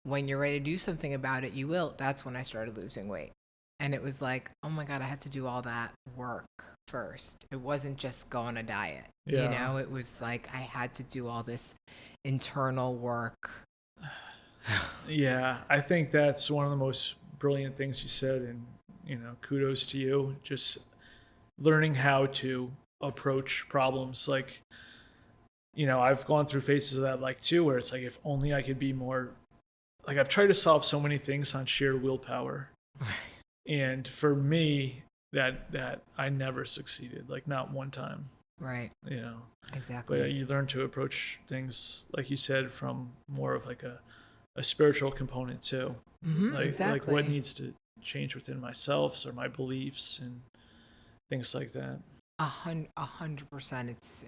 when you're ready to do something about it, you will. That's when I started losing weight. And it was like, oh my God, I had to do all that work first. It wasn't just go on a diet. Yeah. It was like I had to do all this internal work. Yeah, I think that's one of the most brilliant things you said, and kudos to you. Just learning how to approach problems. Like, I've gone through phases of that, like too, where it's like if only I could be more. Like I've tried to solve so many things on sheer willpower, and for me, that I never succeeded. Like not one time. Right. Exactly. But you learn to approach things, like you said, from more of like a spiritual component too. Exactly. Like what needs to change within myself or my beliefs and things like that. 100%. It's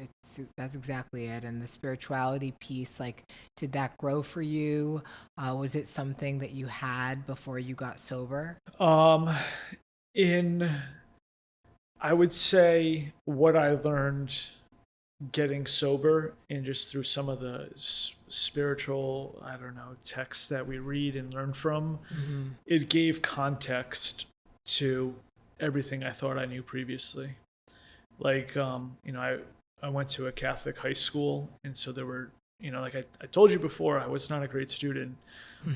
that's exactly it. And the spirituality piece, like, did that grow for you? Was it something that you had before you got sober? I would say what I learned getting sober and just through some of the spiritual, texts that we read and learn from, it gave context to everything I thought I knew previously. Like, I went to a Catholic high school, and so there were, like I told you before, I was not a great student,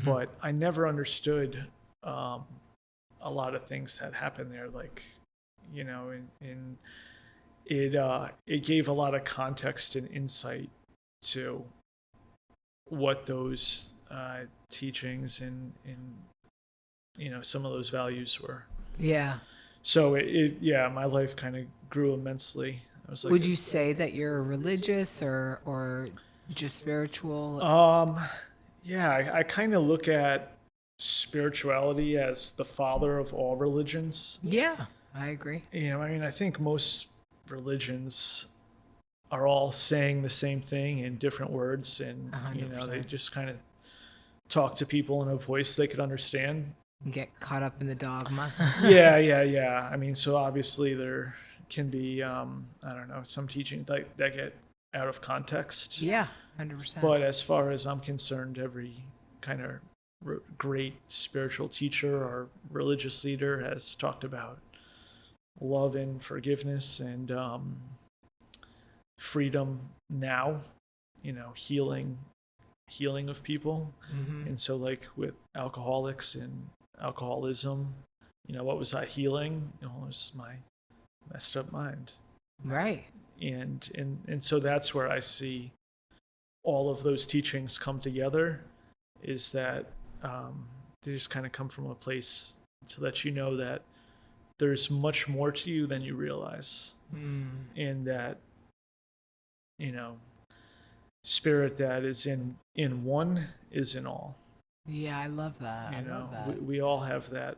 but I never understood a lot of things that happened there. Like, and it gave a lot of context and insight to what those teachings and some of those values were. Yeah. So my life kind of grew immensely. I was like, would you say that you're religious or just spiritual? Yeah, I kind of look at spirituality as the father of all religions. Yeah, I agree. I mean, I think most religions are all saying the same thing in different words, and they 100%. just kind of talk to people in a voice they could understand. Get caught up in the dogma. Yeah. I mean, so obviously there can be, I don't know, some teaching that get out of context. Yeah, 100%. But as far as I'm concerned, every kind of great spiritual teacher or religious leader has talked about love and forgiveness and freedom now, healing of people. And so like with alcoholics and alcoholism, what was I healing? It was my messed up mind. Right. And so that's where I see all of those teachings come together, is that they just kind of come from a place to let you know that there's much more to you than you realize. And that spirit that is in one is in all. Yeah, I love that. I love that. We all have that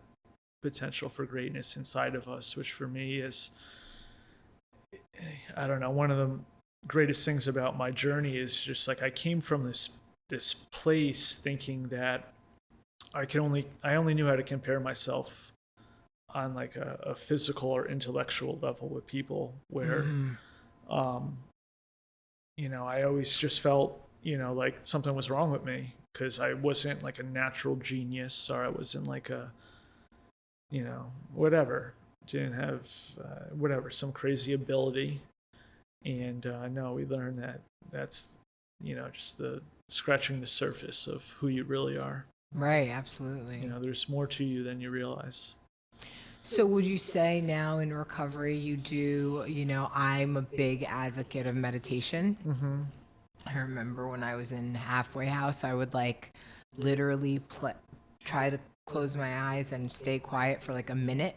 potential for greatness inside of us, which for me is, I don't know, one of the greatest things about my journey is just like I came from this place thinking that I only knew how to compare myself on like a physical or intellectual level with people, where I always just felt like something was wrong with me because I wasn't like a natural genius, or I wasn't like a whatever, didn't have some crazy ability. And no, we learned that that's just the scratching the surface of who you really are. Right, absolutely. There's more to you than you realize. So would you say now in recovery you do, I'm a big advocate of meditation. I remember when I was in halfway house, I would like literally try to close my eyes and stay quiet for like a minute.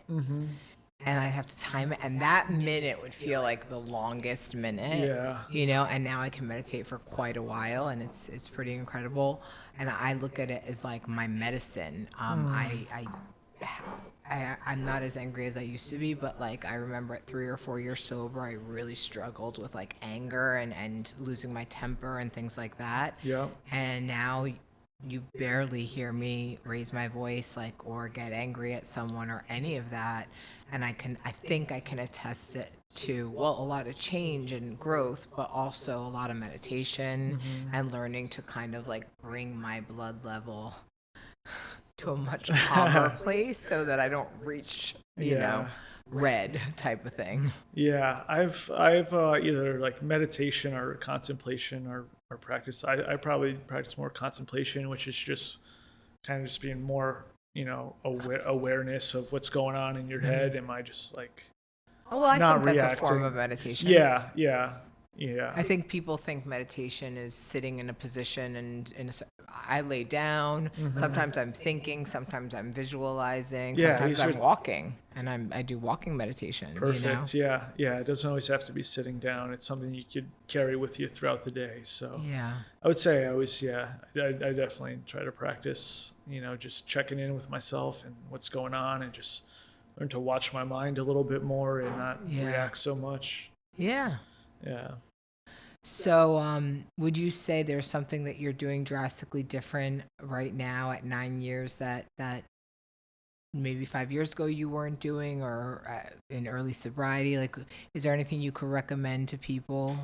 And I'd have to time it, and that minute would feel like the longest minute. Yeah. And now I can meditate for quite a while, and it's pretty incredible. And I look at it as like my medicine. I'm not as angry as I used to be, but like I remember at 3 or 4 years sober, I really struggled with like anger and losing my temper and things like that. Yeah. And now you barely hear me raise my voice or get angry at someone or any of that. And I think I can attest it to, a lot of change and growth, but also a lot of meditation and learning to kind of like bring my blood level to a much calmer place so that I don't reach, red type of thing. Yeah, I've either like meditation or contemplation or practice. I probably practice more contemplation, which is just kind of just being more, awareness of what's going on in your head. Am I just like I not think that's reacting? a form of meditation. Yeah. I think people think meditation is sitting in a position and I lay down. Sometimes I'm thinking, sometimes I'm visualizing, sometimes I'm walking, and I do walking meditation. Perfect. Yeah. It doesn't always have to be sitting down. It's something you could carry with you throughout the day. So yeah, I would say I definitely try to practice, just checking in with myself and what's going on, and just learn to watch my mind a little bit more and not react so much. Yeah. Yeah. So, would you say there's something that you're doing drastically different right now at 9 years that maybe 5 years ago you weren't doing, or in early sobriety? Like, is there anything you could recommend to people?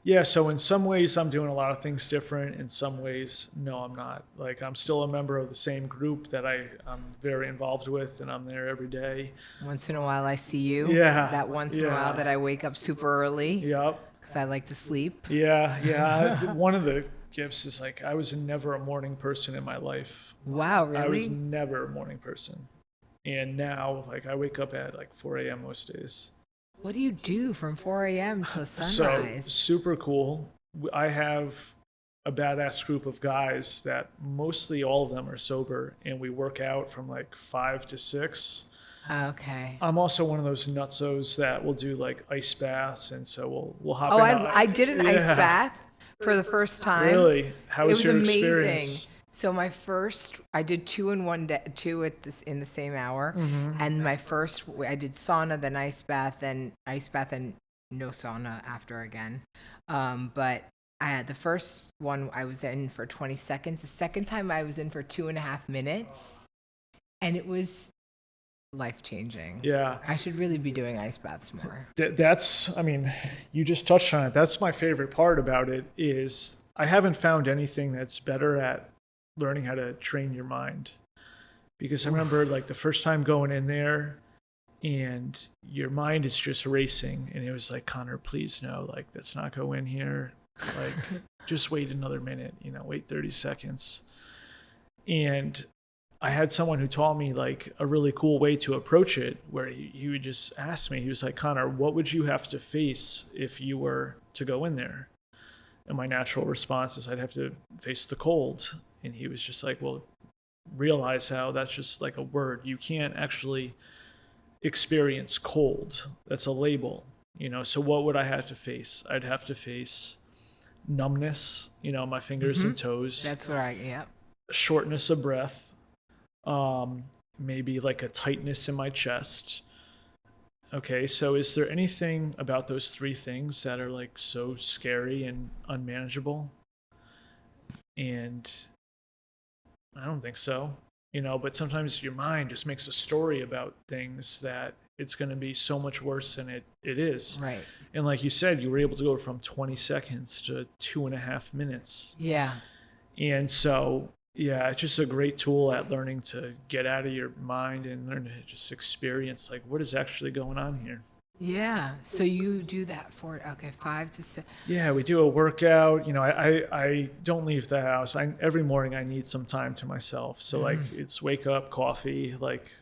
Yeah, so in some ways I'm doing a lot of things different. In some ways, no, I'm not. Like, I'm still a member of the same group that I'm very involved with, and I'm there every day. Once in a while I see you. Yeah. That once in a while that I wake up super early. Yep. Because I like to sleep. Yeah. One of the gifts is like I was never a morning person in my life. Wow, really? I was never a morning person. And now, like, I wake up at like 4 a.m. most days. What do you do from 4 a.m. to sunrise? So, super cool. I have a badass group of guys that mostly all of them are sober, and we work out from like 5 to 6. Okay. I'm also one of those nutsos that will do like ice baths, and so we'll hop in. I did an ice bath, for the first time. Really? How It was was your amazing. experience? So I did two in one day, two in the same hour, and my first I did sauna, then ice bath, and no sauna after again. But I had the first one I was in for 20 seconds. The second time I was in for 2.5 minutes, and it was life changing. Yeah. I should really be doing ice baths more. That's, I mean, you just touched on it. That's my favorite part about it is I haven't found anything that's better at learning how to train your mind. Because I remember like the first time going in there and your mind is just racing and it was like, Connor, please no, like let's not go in here. Like just wait another minute, wait 30 seconds. And I had someone who taught me like a really cool way to approach it where he would just ask me, he was like, Connor, what would you have to face if you were to go in there? And my natural response is I'd have to face the cold. And he was just like, well, realize how that's just like a word. You can't actually experience cold. That's a label, So what would I have to face? I'd have to face numbness, my fingers and toes. That's where yep. Shortness of breath. Maybe like a tightness in my chest. Okay, so is there anything about those three things that are like so scary and unmanageable? And I don't think so, but sometimes your mind just makes a story about things that it's going to be so much worse than it is. Right. And like you said, you were able to go from 20 seconds to 2.5 minutes. Yeah. And so, yeah, it's just a great tool at learning to get out of your mind and learn to just experience like what is actually going on here. Yeah. So you do that for 5 to 6. Yeah, we do a workout. I don't leave the house. Every morning I need some time to myself. So like it's wake up, coffee, like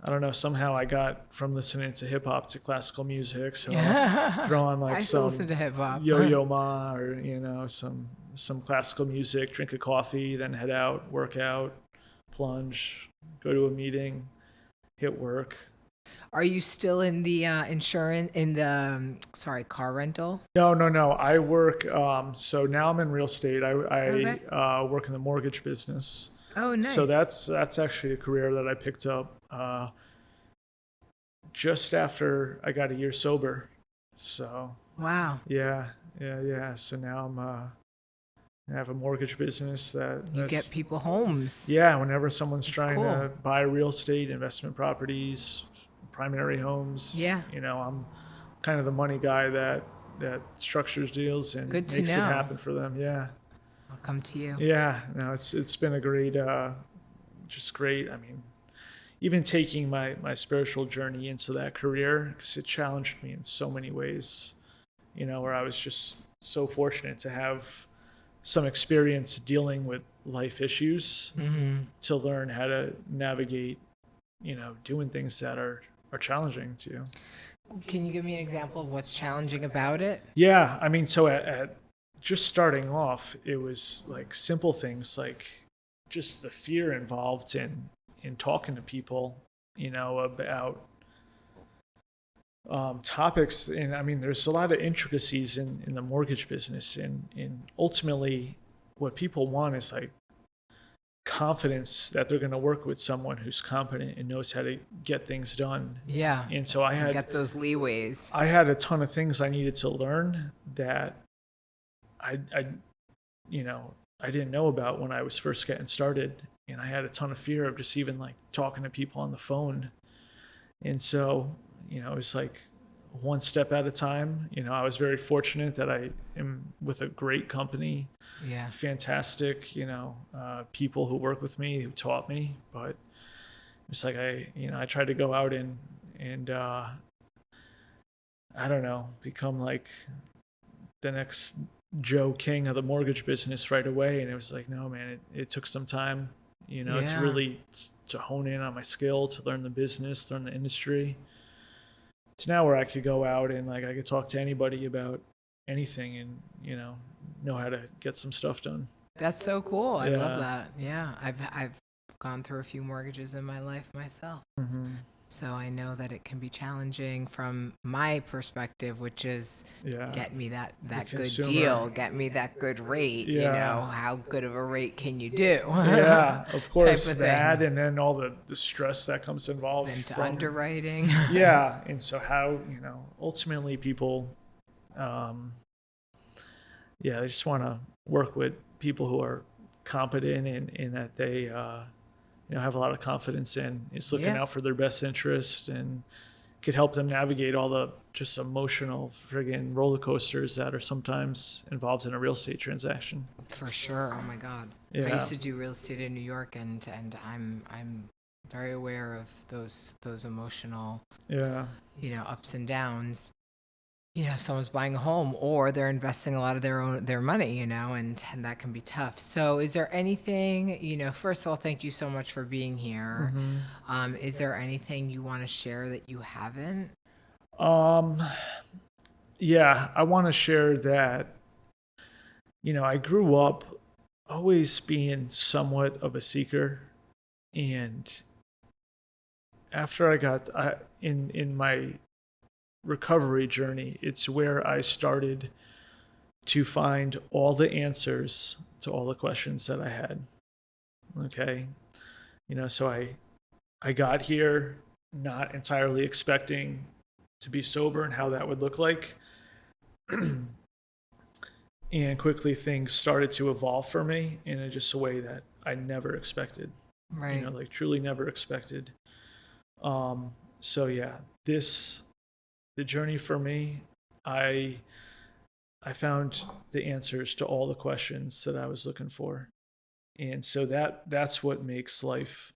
I don't know, somehow I got from listening to hip hop to classical music. So I'll throw on like I still some listen to hip hop. Yo-Yo Ma or some classical music, drink a coffee, then head out, work out, plunge, go to a meeting, hit work. Are you still in the car rental? No. I work. So now I'm in real estate. I work in the mortgage business. Oh, nice. So that's actually a career that I picked up just after I got a year sober. So wow. Yeah. So now I have a mortgage business that you get people homes. Yeah, whenever someone's trying cool. to buy real estate, investment properties, primary homes. Yeah. I'm kind of the money guy that structures deals and makes it happen for them. Yeah. I'll come to you. Yeah. No, it's been a great, just great. I mean, even taking my spiritual journey into that career, because it challenged me in so many ways, where I was just so fortunate to have some experience dealing with life issues to learn how to navigate, doing things that are challenging to you. Can you give me an example of what's challenging about it? Yeah. I mean, so at just starting off, it was like simple things like just the fear involved in talking to people, about topics. And I mean, there's a lot of intricacies in the mortgage business. And ultimately, what people want is like confidence that they're going to work with someone who's competent and knows how to get things done. Yeah. And so I had get those leeways. I had a ton of things I needed to learn that I didn't know about when I was first getting started. And I had a ton of fear of just even like talking to people on the phone. And so, it was like one step at a time. I was very fortunate that I am with a great company. Yeah. Fantastic, people who work with me, who taught me. But it's like I tried to go out and I don't know, become like the next Joe King of the mortgage business right away. And it was like, no, man, it took some time, to really to hone in on my skill, to learn the business, learn the industry. It's now where I could go out and like I could talk to anybody about anything and know how to get some stuff done. That's so cool. I love that. Yeah, I've gone through a few mortgages in my life myself. So I know that it can be challenging from my perspective, which is Yeah. get me that good consumer. deal, get me that good rate. You Yeah. know, how good of a rate can you do? Yeah, of course, of that, thing. and then all the stress that comes involved Into from underwriting. yeah, and so how ultimately people, yeah, they just want to work with people who are competent and that they have a lot of confidence in, is looking Yeah. out for their best interest and could help them navigate all the just emotional friggin' roller coasters that are sometimes involved in a real estate transaction. For sure. Oh my God. I Yeah. used to do real estate in New York, and I'm very aware of those emotional, Yeah. ups and downs. Someone's buying a home, or they're investing a lot of their money, and that can be tough. So is there anything, first of all, thank you so much for being here. Is there anything you want to share that you haven't? Yeah, I want to share that, I grew up always being somewhat of a seeker. And after in my recovery journey, it's where I started to find all the answers to all the questions that I had. Okay. So I got here not entirely expecting to be sober and how that would look like. And quickly things started to evolve for me in just a way that I never expected. Right. Like truly never expected. So yeah, the journey for me, I found the answers to all the questions that I was looking for. And so that's what makes life,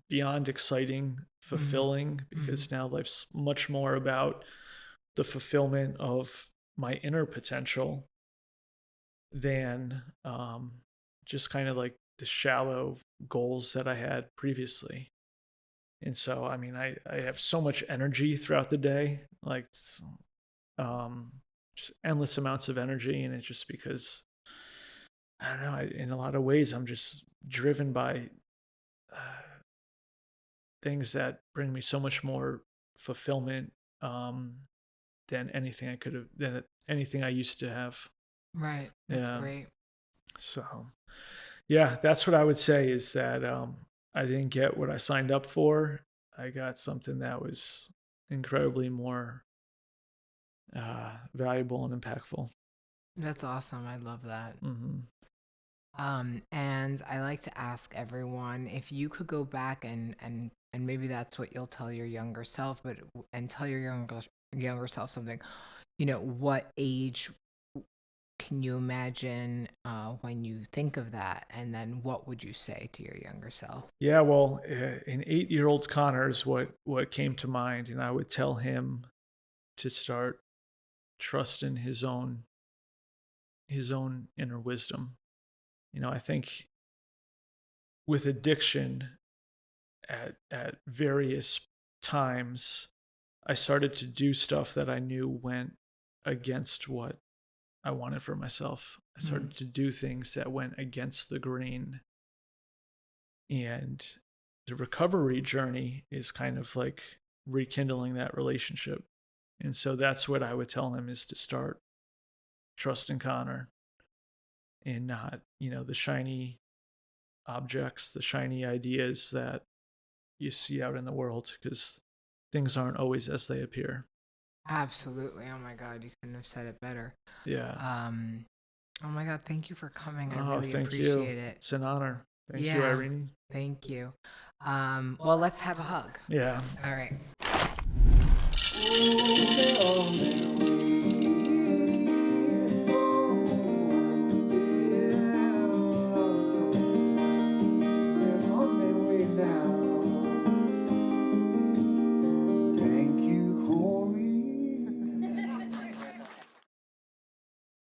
beyond exciting, fulfilling, because now life's much more about the fulfillment of my inner potential than just kind of like the shallow goals that I had previously. And so, I have so much energy throughout the day, like just endless amounts of energy. And it's just because, I don't know, in a lot of ways, I'm just driven by things that bring me so much more fulfillment than anything I used to have. Right. That's Yeah. great. So, yeah, that's what I would say is that I didn't get what I signed up for. I got something that was incredibly more valuable and impactful. That's awesome. I love that. Mm-hmm. And I like to ask everyone if you could go back and maybe that's what you'll tell your younger self, and tell your younger self something. What age can you imagine when you think of that, and then what would you say to your younger self? Yeah, well, an 8-year-old Connor is what came to mind, and I would tell him to start trusting his own inner wisdom. I think with addiction, at various times, I started to do stuff that I knew went against what I wanted for myself. I started to do things that went against the grain. And the recovery journey is kind of like rekindling that relationship. And so that's what I would tell him, is to start trusting Connor and not, the shiny objects, the shiny ideas that you see out in the world, because things aren't always as they appear. Absolutely. Oh my God, you couldn't have said it better. Yeah. Oh my God, thank you for coming. I Oh, really thank appreciate you. it. It's an honor. Thank you, Yeah. Irene. Thank you. Well, let's have a hug. Yeah. All right. They're all there.